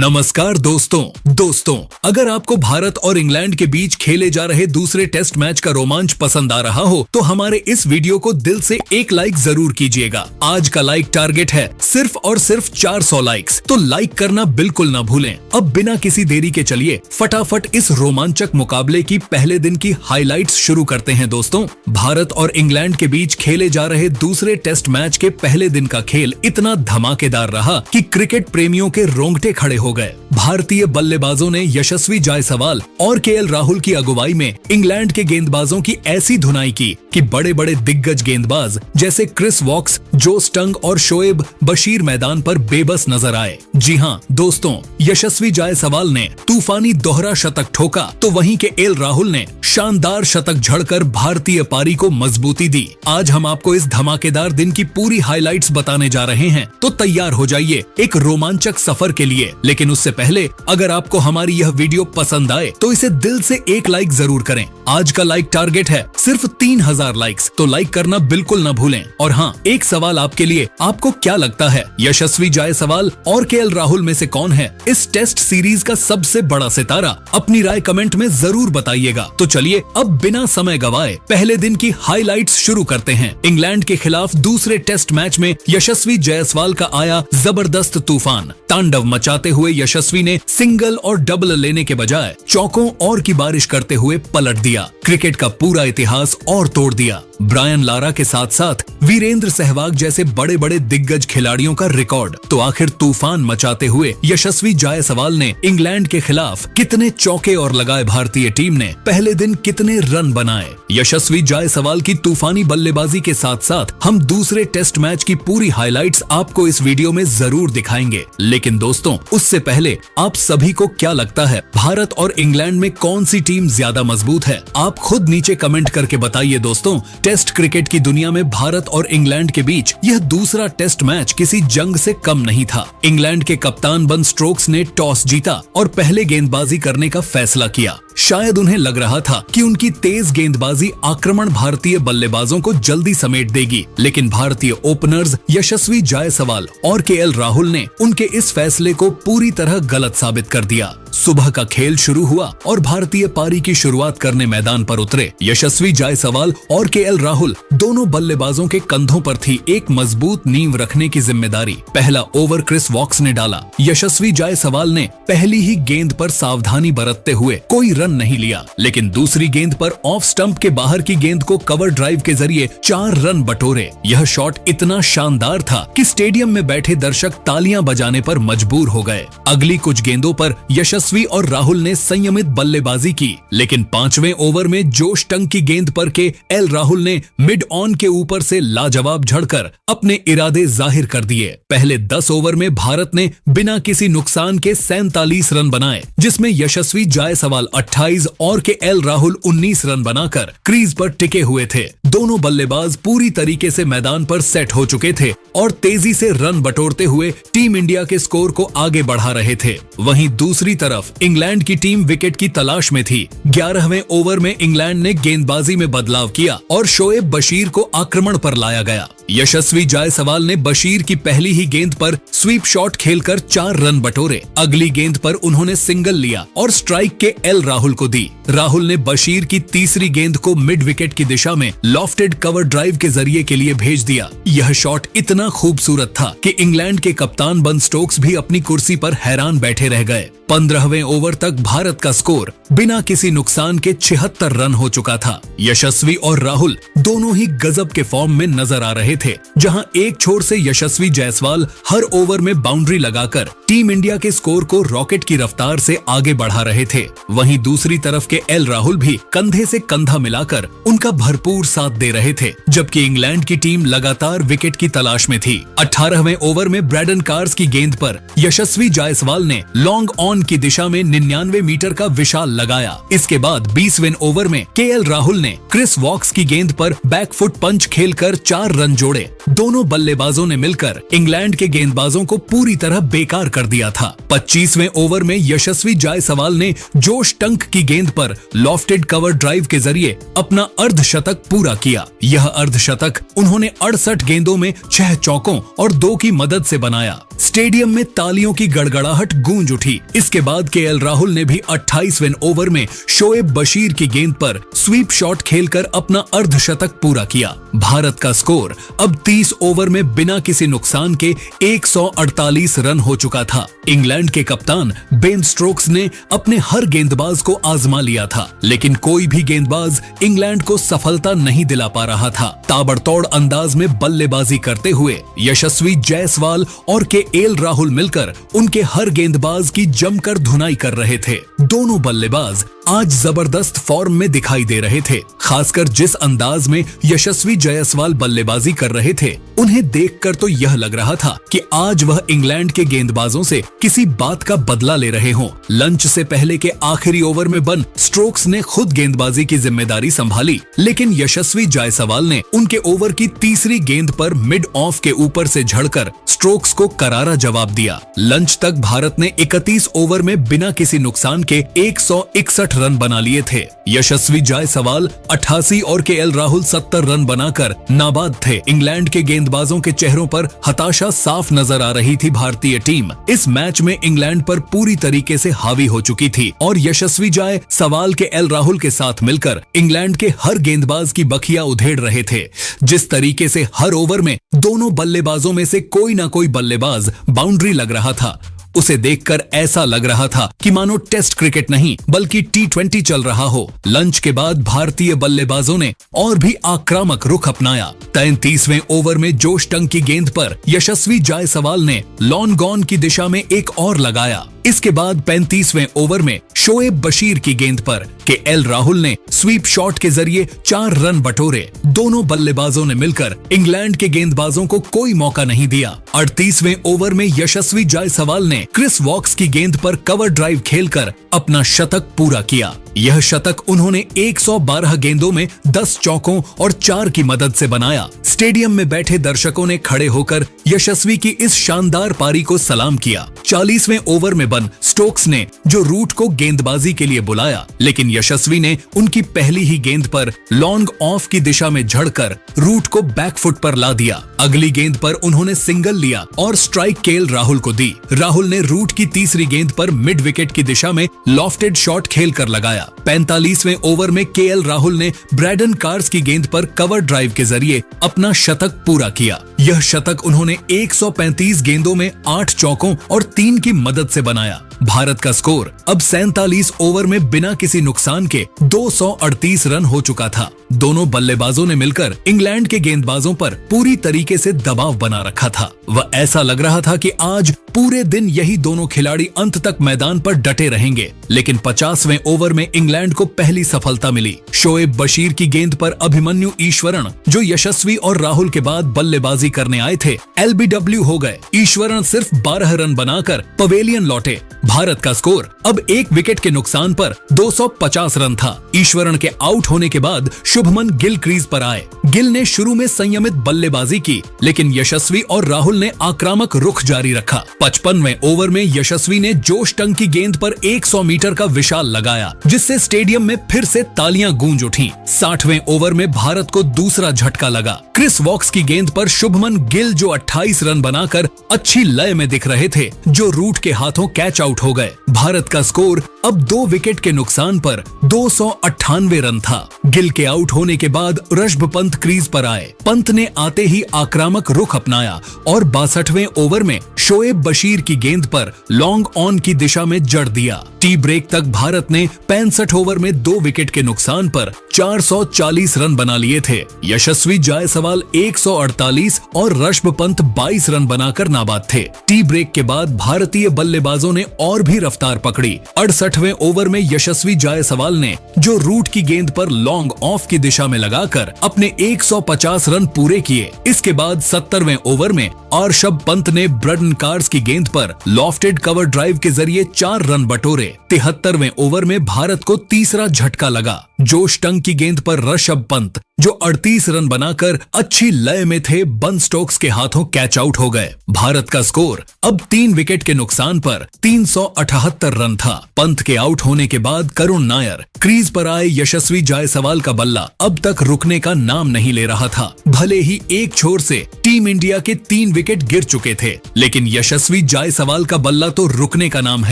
नमस्कार दोस्तों, अगर आपको भारत और इंग्लैंड के बीच खेले जा रहे दूसरे टेस्ट मैच का रोमांच पसंद आ रहा हो तो हमारे इस वीडियो को दिल से एक लाइक जरूर कीजिएगा। आज का लाइक टारगेट है सिर्फ और सिर्फ 400 लाइक्स, तो लाइक करना बिल्कुल ना भूलें। अब बिना किसी देरी के चलिए फटाफट इस रोमांचक मुकाबले की पहले दिन की हाइलाइट्स शुरू करते हैं। दोस्तों, भारत और इंग्लैंड के बीच खेले जा रहे दूसरे टेस्ट मैच के पहले दिन का खेल इतना धमाकेदार रहा कि क्रिकेट प्रेमियों के रोंगटे खड़े हो गए। भारतीय बल्लेबाजों ने यशस्वी जायसवाल और केएल राहुल की अगुवाई में इंग्लैंड के गेंदबाजों की ऐसी धुनाई की कि बड़े बड़े दिग्गज गेंदबाज जैसे क्रिस वॉक्स, जो स्टंग और शोएब बशीर मैदान पर बेबस नजर आए। जी हाँ दोस्तों, यशस्वी जायसवाल ने तूफानी दोहरा शतक ठोका तो वहीं के केएल राहुल ने शानदार शतक झड़कर भारतीय पारी को मजबूती दी। आज हम आपको इस धमाकेदार दिन की पूरी हाइलाइट्स बताने जा रहे हैं, तो तैयार हो जाइए एक रोमांचक सफर के लिए। लेकिन उससे पहले अगर आपको हमारी यह वीडियो पसंद आए तो इसे दिल से एक लाइक जरूर करें। आज का लाइक टारगेट है सिर्फ 3000 लाइक्स, तो लाइक करना बिल्कुल न भूलें। और हाँ, एक सवाल आपके लिए, आपको क्या लगता है यशस्वी जायसवाल और केएल राहुल में से कौन है इस टेस्ट सीरीज का सबसे बड़ा सितारा? अपनी राय कमेंट में जरूर बताइएगा। तो चलिए अब बिना समय गवाए पहले दिन की हाइलाइट्स शुरू करते हैं। इंग्लैंड के खिलाफ दूसरे टेस्ट मैच में यशस्वी जायसवाल का आया जबरदस्त तूफान। तांडव मचाते हुए यशस्वी ने सिंगल और डबल लेने के बजाय चौकों और की बारिश करते हुए पलट दिया, क्रिकेट का पूरा इतिहास और तोड़ दिया। ब्रायन लारा के साथ साथ वीरेंद्र सहवाग जैसे बड़े बड़े दिग्गज खिलाड़ियों का रिकॉर्ड तो आखिर तूफान मचाते हुए यशस्वी जायसवाल ने इंग्लैंड के खिलाफ कितने चौके और लगाए, भारतीय टीम ने पहले दिन कितने रन बनाए। यशस्वी जायसवाल की तूफानी बल्लेबाजी के साथ साथ हम दूसरे टेस्ट मैच की पूरी हाइलाइट्स आपको इस वीडियो में जरूर दिखाएंगे। लेकिन दोस्तों, उससे पहले आप सभी को क्या लगता है भारत और इंग्लैंड में कौन सी टीम ज्यादा मजबूत है? आप खुद नीचे कमेंट करके बताइए। दोस्तों, टेस्ट क्रिकेट की दुनिया में भारत और इंग्लैंड के बीच यह दूसरा टेस्ट मैच किसी जंग से कम नहीं था। इंग्लैंड के कप्तान बन स्टोक्स ने टॉस जीता और पहले गेंदबाजी करने का फैसला किया। शायद उन्हें लग रहा था कि उनकी तेज गेंदबाजी आक्रमण भारतीय बल्लेबाजों को जल्दी समेट देगी, लेकिन भारतीय ओपनर्स यशस्वी जायसवाल और केएल राहुल ने उनके इस फैसले को पूरी तरह गलत साबित कर दिया। सुबह का खेल शुरू हुआ और भारतीय पारी की शुरुआत करने मैदान पर उतरे यशस्वी जायसवाल और केएल राहुल। दोनों बल्लेबाजों के कंधों पर थी एक मजबूत नींव रखने की जिम्मेदारी। पहला ओवर क्रिस वॉक्स ने डाला। यशस्वी जायसवाल ने पहली ही गेंद पर सावधानी बरतते हुए कोई रन नहीं लिया, लेकिन दूसरी गेंद पर ऑफ स्टंप के बाहर की गेंद को कवर ड्राइव के जरिए 4 रन बटोरे। यह शॉट इतना शानदार था कि स्टेडियम में बैठे दर्शक तालियां बजाने पर मजबूर हो गए। अगली कुछ गेंदों पर यशस्वी और राहुल ने संयमित बल्लेबाजी की, लेकिन 5वें ओवर में जोश टंग की गेंद पर केएल राहुल ने मिड ऑन के ऊपर से लाजवाब झड़कर अपने इरादे जाहिर कर दिए। पहले 10 ओवर में भारत ने बिना किसी नुकसान के 47 रन बनाए, जिसमें यशस्वी जायसवाल 28 और केएल राहुल 19 रन बनाकर क्रीज पर टिके हुए थे। दोनों बल्लेबाज पूरी तरीके से मैदान पर सेट हो चुके थे और तेजी से रन बटोरते हुए टीम इंडिया के स्कोर को आगे बढ़ा रहे थे। वहीं दूसरी तरफ इंग्लैंड की टीम विकेट की तलाश में थी। 11वें ओवर में इंग्लैंड ने गेंदबाजी में बदलाव किया और शोएब बशीर को आक्रमण पर लाया गया। यशस्वी जायसवाल ने बशीर की पहली ही गेंद पर स्वीप शॉट खेलकर 4 रन बटोरे। अगली गेंद पर उन्होंने सिंगल लिया और स्ट्राइक केएल राहुल को दी। राहुल ने बशीर की तीसरी गेंद को मिड विकेट की दिशा में लॉफ्टेड कवर ड्राइव के जरिए के लिए भेज दिया। यह शॉट इतना खूबसूरत था कि इंग्लैंड के कप्तान बन स्टोक्स भी अपनी कुर्सी पर हैरान बैठे रह गए। 15वें ओवर तक भारत का स्कोर बिना किसी नुकसान के 76 रन हो चुका था। यशस्वी और राहुल दोनों ही गजब के फॉर्म में नजर आ रहे थे। जहां एक छोर से यशस्वी जायसवाल हर ओवर में बाउंड्री लगाकर टीम इंडिया के स्कोर को रॉकेट की रफ्तार से आगे बढ़ा रहे थे, वहीं दूसरी तरफ के केएल राहुल भी कंधे से कंधा मिलाकर उनका भरपूर साथ दे रहे थे, जबकि इंग्लैंड की टीम लगातार विकेट की तलाश में थी। 18वें ओवर में ब्रैडन कार्स की गेंद पर यशस्वी जायसवाल ने लॉन्ग ऑन की दिशा में 99 मीटर का विशाल लगाया। इसके बाद 20वें ओवर में केएल राहुल ने क्रिस वॉक्स की गेंद पर बैकफुट पंच खेलकर 4 रन जोड़े। दोनों बल्लेबाजों ने मिलकर इंग्लैंड के गेंदबाजों को पूरी तरह बेकार कर दिया था। 25वें ओवर में यशस्वी जायसवाल ने जोश टंक की गेंद पर लॉफ्टेड कवर ड्राइव के जरिए अपना अर्धशतक पूरा किया। यह अर्धशतक उन्होंने 68 गेंदों में 6 चौकों और 2 की मदद से बनाया। स्टेडियम में तालियों की गड़गड़ाहट गूंज उठी। इसके बाद केएल राहुल ने भी 28वें ओवर में शोएब बशीर की गेंद पर स्वीप शॉट खेलकर अपना अर्धशतक पूरा किया। भारत का स्कोर अब 30 ओवर में बिना किसी नुकसान के 148 रन हो चुका था। इंग्लैंड के कप्तान बेन स्टोक्स ने अपने हर गेंदबाज को आजमा लिया था, लेकिन कोई भी गेंदबाज इंग्लैंड को सफलता नहीं दिला पा रहा था। ताबड़तोड़ अंदाज में बल्लेबाजी करते हुए यशस्वी जायसवाल और केएल राहुल मिलकर उनके हर गेंदबाज की जमकर धुनाई कर रहे थे। दोनों बल्लेबाज आज जबरदस्त फॉर्म में दिखाई दे रहे थे। खासकर जिस अंदाज में यशस्वी जायसवाल बल्लेबाजी कर रहे थे, उन्हें देखकर तो यह लग रहा था कि आज वह इंग्लैंड के गेंदबाजों से किसी बात का बदला ले रहे हों। लंच से पहले के आखिरी ओवर में बेन स्टोक्स ने खुद गेंदबाजी की जिम्मेदारी संभाली, लेकिन यशस्वी जायसवाल ने उनके ओवर की तीसरी गेंद पर मिड ऑफ के ऊपर से झड़कर स्टोक्स को करारा जवाब दिया। लंच तक भारत ने 31 ओवर में बिना किसी नुकसान के 161 रन बना लिए थे। यशस्वी जायसवाल 88 और केएल राहुल 70 रन बनाकर नाबाद थे। इंग्लैंड के गेंदबाजों के चेहरों पर हताशा साफ नजर आ रही थी। भारतीय टीम इस मैच में इंग्लैंड पर पूरी तरीके से हावी हो चुकी थी और यशस्वी जायसवाल केएल राहुल के साथ मिलकर इंग्लैंड के हर गेंदबाज की बखिया उधेड़ रहे थे। जिस तरीके से हर ओवर में दोनों बल्लेबाजों में से कोई ना कोई बल्लेबाज बाउंड्री लग रहा था, उसे देखकर ऐसा लग रहा था कि मानो टेस्ट क्रिकेट नहीं बल्कि T20 चल रहा हो। लंच के बाद भारतीय बल्लेबाजों ने और भी आक्रामक रुख अपनाया। 33वें ओवर में जोश टंग की गेंद पर यशस्वी जायसवाल ने लॉन गॉन की दिशा में एक और लगाया। इसके बाद 35वें ओवर में शोएब बशीर की गेंद पर केएल राहुल ने स्वीप शॉट के जरिए 4 रन बटोरे। दोनों बल्लेबाजों ने मिलकर इंग्लैंड के गेंदबाजों को कोई मौका नहीं दिया। 38वें ओवर में यशस्वी जायसवाल ने क्रिस वॉक्स की गेंद पर कवर ड्राइव खेलकर अपना शतक पूरा किया। यह शतक उन्होंने 112 गेंदों में 10 चौकों और 4 की मदद से बनाया। स्टेडियम में बैठे दर्शकों ने खड़े होकर यशस्वी की इस शानदार पारी को सलाम किया। 40वें ओवर में बेन स्टोक्स ने जो रूट को गेंदबाजी के लिए बुलाया, लेकिन यशस्वी ने उनकी पहली ही गेंद पर लॉन्ग ऑफ की दिशा में झड़कर रूट को बैकफुट पर ला दिया। अगली गेंद पर उन्होंने सिंगल लिया और स्ट्राइक केएल राहुल को दी। राहुल ने रूट की तीसरी गेंद पर मिड विकेट की दिशा में लॉफ्टेड शॉट खेलकर लगाया। 45वें ओवर में केएल राहुल ने ब्रैडन कार्स की गेंद पर कवर ड्राइव के जरिए अपना शतक पूरा किया। यह शतक उन्होंने 135 गेंदों में 8 चौकों और 3 की मदद से बनाया। भारत का स्कोर अब 47 ओवर में बिना किसी नुकसान के 238 रन हो चुका था। दोनों बल्लेबाजों ने मिलकर इंग्लैंड के गेंदबाजों पर पूरी तरीके से दबाव बना रखा था। वह ऐसा लग रहा था कि आज पूरे दिन यही दोनों खिलाड़ी अंत तक मैदान पर डटे रहेंगे, लेकिन 50वें ओवर में इंग्लैंड को पहली सफलता मिली। शोएब बशीर की गेंद पर अभिमन्यु ईश्वरन, जो यशस्वी और राहुल के बाद बल्लेबाजी करने आए थे, LBW हो गए। ईश्वरन सिर्फ 12 रन बनाकर पवेलियन लौटे। भारत का स्कोर अब 1 विकेट के नुकसान पर 250 रन था। ईश्वरन के आउट होने के बाद शुभमन गिल क्रीज पर आए। गिल ने शुरू में संयमित बल्लेबाजी की, लेकिन यशस्वी और राहुल ने आक्रामक रुख जारी रखा। 55वें ओवर में यशस्वी ने जोश टंग की गेंद पर 100 मीटर का विशाल लगाया, जिससे स्टेडियम में फिर से तालियां गूंज उठीं। 60वें ओवर में भारत को दूसरा झटका लगा। क्रिस वॉक्स की गेंद पर शुभमन गिल, जो 28 रन बनाकर अच्छी लय में दिख रहे थे, जो रूट के हाथों कैच आउट हो गए। भारत का स्कोर अब 2 विकेट के नुकसान पर 298 रन था। गिल के आउट होने के बाद ऋषभ पंत क्रीज पर आए। पंत ने आते ही आक्रामक रुख अपनाया और 62वें ओवर में शोएब बशीर की गेंद पर लॉन्ग ऑन की दिशा में जड़ दिया। टी ब्रेक तक भारत ने 65 ओवर में 2 विकेट के नुकसान पर 440 रन बना लिए थे। यशस्वी जायसवाल 148 और ऋषभ पंत 22 रन बनाकर नाबाद थे। टी ब्रेक के बाद भारतीय बल्लेबाजों ने और भी रफ्तार पकड़ी। 68वें ओवर में यशस्वी जायसवाल ने जो रूट की गेंद पर लॉन्ग ऑफ की दिशा में लगाकर अपने 150 रन पूरे किए। इसके बाद 70वें ओवर में ऋषभ पंत ने ब्रैडन कार्स की गेंद पर लॉफ्टेड कवर ड्राइव के जरिए 4 रन बटोरे। 73वें ओवर में भारत को तीसरा झटका लगा। जोश टंग की गेंद पर ऋषभ पंत जो 38 रन बनाकर अच्छी लय में थे बन स्टोक्स के हाथों कैच आउट हो गए। भारत का स्कोर अब 3 विकेट के नुकसान पर 378 रन था। पंत के आउट होने के बाद करुण नायर क्रीज पर आए यशस्वी जायसवाल का बल्ला अब तक रुकने का नाम नहीं ले रहा था। भले ही एक छोर से टीम इंडिया के 3 विकेट गिर चुके थे, लेकिन यशस्वी जायसवाल का बल्ला तो रुकने का नाम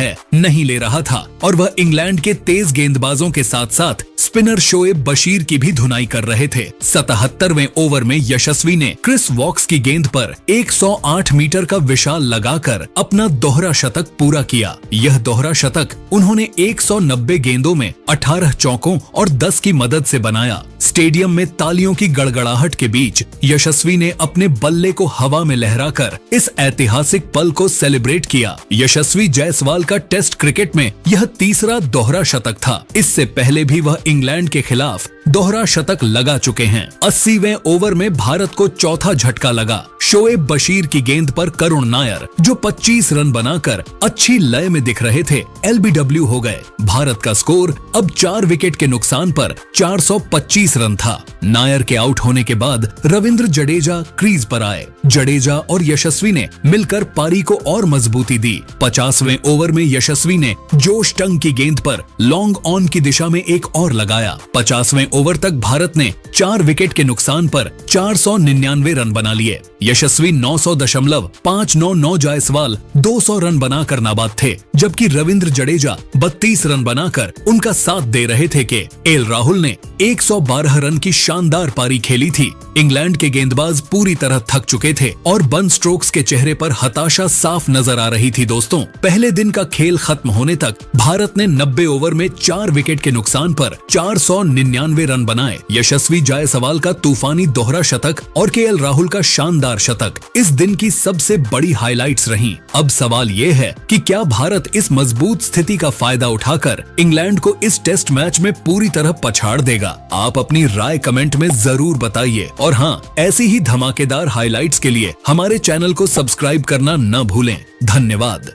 नहीं ले रहा था और वह इंग्लैंड के तेज गेंदबाजों के साथ साथ स्पिनर शोएब बशीर की भी धुनाई कर रहे थे। 77वें ओवर में यशस्वी ने क्रिस वॉक्स की गेंद पर 108 मीटर का विशाल लगाकर अपना दोहरा शतक पूरा किया। यह दोहरा शतक उन्होंने 190 गेंदों में 18 चौकों और 10 की मदद से बनाया। स्टेडियम में तालियों की गड़गड़ाहट के बीच यशस्वी ने अपने बल्ले को हवा में लहराकर इस ऐतिहासिक पल को सेलिब्रेट किया। यशस्वी जायसवाल का टेस्ट क्रिकेट में यह तीसरा दोहरा शतक था। इससे पहले भी वह इंग्लैंड के खिलाफ दोहरा शतक लगा चुके हैं। 80वें ओवर में भारत को चौथा झटका लगा। शोएब बशीर की गेंद पर करुण नायर, जो 25 रन बनाकर अच्छी लय में दिख रहे थे, LBW हो गए। भारत का स्कोर अब 4 विकेट के नुकसान पर 425 रन था। नायर के आउट होने के बाद रविंद्र जडेजा क्रीज पर आए। जडेजा और यशस्वी ने मिलकर पारी को और मजबूती दी। 50वें ओवर में यशस्वी ने जोश टंग की गेंद पर लॉन्ग ऑन की दिशा में एक और लगाया। 50वें ओवर तक भारत ने 4 विकेट के नुकसान पर 499 रन बना लिए। यशस्वी 900.599, जायसवाल 200 रन बनाकर नाबाद थे, जबकि रविंद्र जडेजा 32 रन बनाकर उनका साथ दे रहे थे कि एल राहुल ने 112 रन की शानदार पारी खेली थी। इंग्लैंड के गेंदबाज पूरी तरह थक चुके थे और बन स्टोक्स के चेहरे पर हताशा साफ नजर आ रही थी। दोस्तों, पहले दिन का खेल खत्म होने तक भारत ने 90 ओवर में 4 विकेट के नुकसान पर 499 रन बनाए। यशस्वी जायसवाल का तूफानी दोहरा शतक और KL राहुल का शानदार शतक इस दिन की सबसे बड़ी हाइलाइट्स रहीं। अब सवाल ये है कि क्या भारत इस मजबूत स्थिति का फायदा उठाकर इंग्लैंड को इस टेस्ट मैच में पूरी तरह पछाड़ देगा? आप अपनी राय कमेंट में जरूर बताइए और हाँ, ऐसी ही धमाकेदार हाइलाइट्स के लिए हमारे चैनल को सब्सक्राइब करना न भूलें। धन्यवाद।